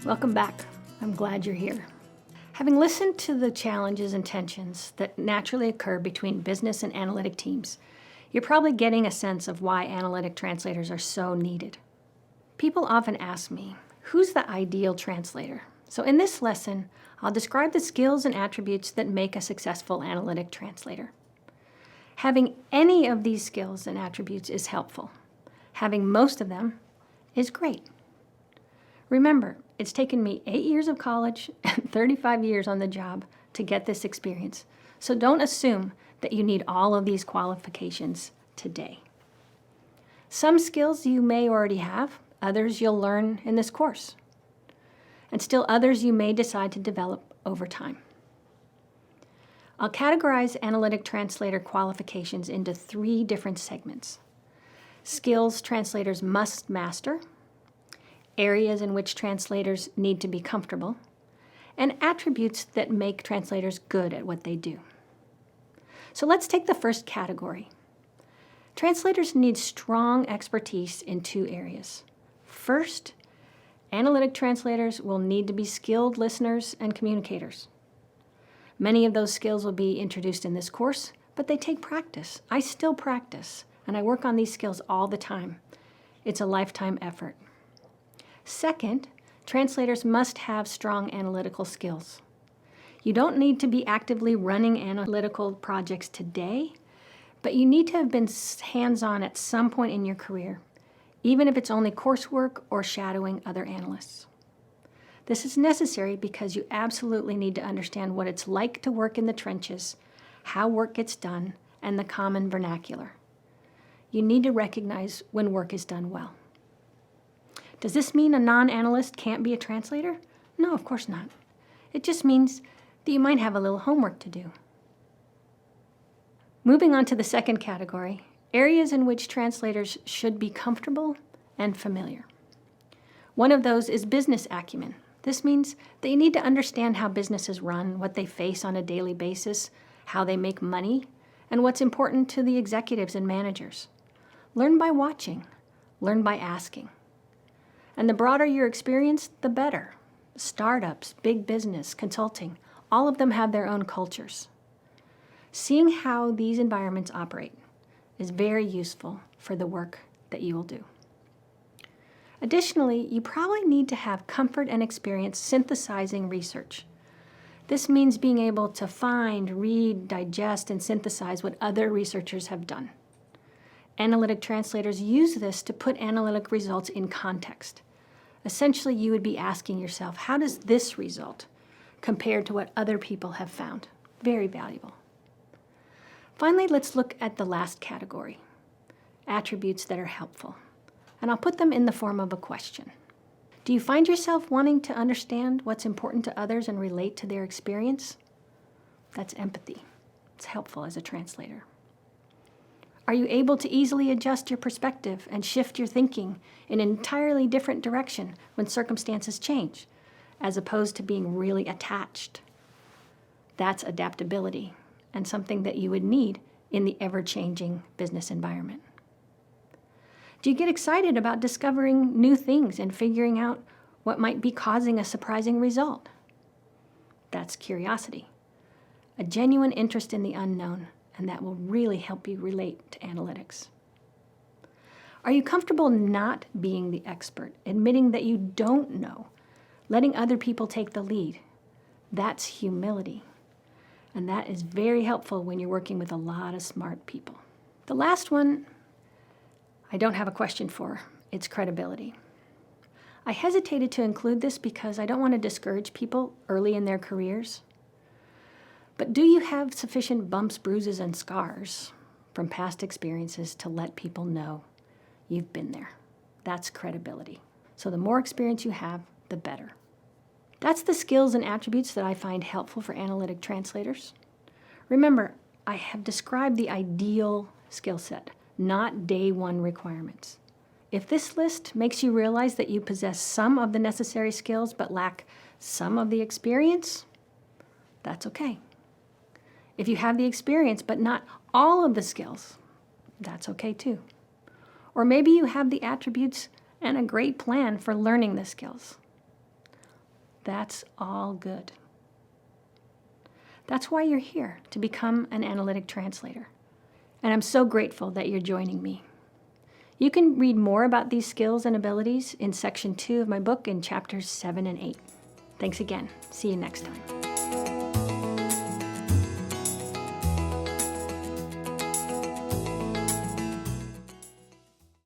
Welcome back. I'm glad you're here. Having listened to the challenges and tensions that naturally occur between business and analytic teams, you're probably getting a sense of why analytic translators are so needed. People often ask me, who's the ideal translator? So in this lesson, I'll describe the skills and attributes that make a successful analytic translator. Having any of these skills and attributes is helpful. Having most of them is great. Remember, it's taken me 8 years of college and 35 years on the job to get this experience. So don't assume that you need all of these qualifications today. Some skills you may already have, others you'll learn in this course. And still others you may decide to develop over time. I'll categorize analytic translator qualifications into 3 different segments. Skills translators must master, areas in which translators need to be comfortable, and attributes that make translators good at what they do. So let's take the first category. Translators need strong expertise in 2 areas. First, analytic translators will need to be skilled listeners and communicators. Many of those skills will be introduced in this course, but they take practice. I still practice, and I work on these skills all the time. It's a lifetime effort. Second, translators must have strong analytical skills. You don't need to be actively running analytical projects today, but you need to have been hands-on at some point in your career, even if it's only coursework or shadowing other analysts. This is necessary because you absolutely need to understand what it's like to work in the trenches, how work gets done, and the common vernacular. You need to recognize when work is done well. Does this mean a non-analyst can't be a translator? No, of course not. It just means that you might have a little homework to do. Moving on to the second category, areas in which translators should be comfortable and familiar. One of those is business acumen. This means that you need to understand how businesses run, what they face on a daily basis, how they make money, and what's important to the executives and managers. Learn by watching. Learn by asking. And the broader your experience, the better. Startups, big business, consulting, all of them have their own cultures. Seeing how these environments operate is very useful for the work that you will do. Additionally, you probably need to have comfort and experience synthesizing research. This means being able to find, read, digest, and synthesize what other researchers have done. Analytic translators use this to put analytic results in context. Essentially, you would be asking yourself, how does this result compare to what other people have found? Very valuable. Finally, let's look at the last category, attributes that are helpful. And I'll put them in the form of a question. Do you find yourself wanting to understand what's important to others and relate to their experience? That's empathy. It's helpful as a translator. Are you able to easily adjust your perspective and shift your thinking in an entirely different direction when circumstances change, as opposed to being really attached? That's adaptability, and something that you would need in the ever-changing business environment. Do you get excited about discovering new things and figuring out what might be causing a surprising result? That's curiosity, a genuine interest in the unknown, and that will really help you relate to analytics. Are you comfortable not being the expert, admitting that you don't know, letting other people take the lead? That's humility, and that is very helpful when you're working with a lot of smart people. The last one, I don't have a question for. It's credibility. I hesitated to include this because I don't want to discourage people early in their careers. But do you have sufficient bumps, bruises, and scars from past experiences to let people know you've been there? That's credibility. So the more experience you have, the better. That's the skills and attributes that I find helpful for analytic translators. Remember, I have described the ideal skill set, not day one requirements. If this list makes you realize that you possess some of the necessary skills but lack some of the experience, that's okay. If you have the experience but not all of the skills, that's okay too. Or maybe you have the attributes and a great plan for learning the skills. That's all good. That's why you're here, to become an analytic translator. And I'm so grateful that you're joining me. You can read more about these skills and abilities in section 2 of my book in chapters 7 and 8. Thanks again. See you next time.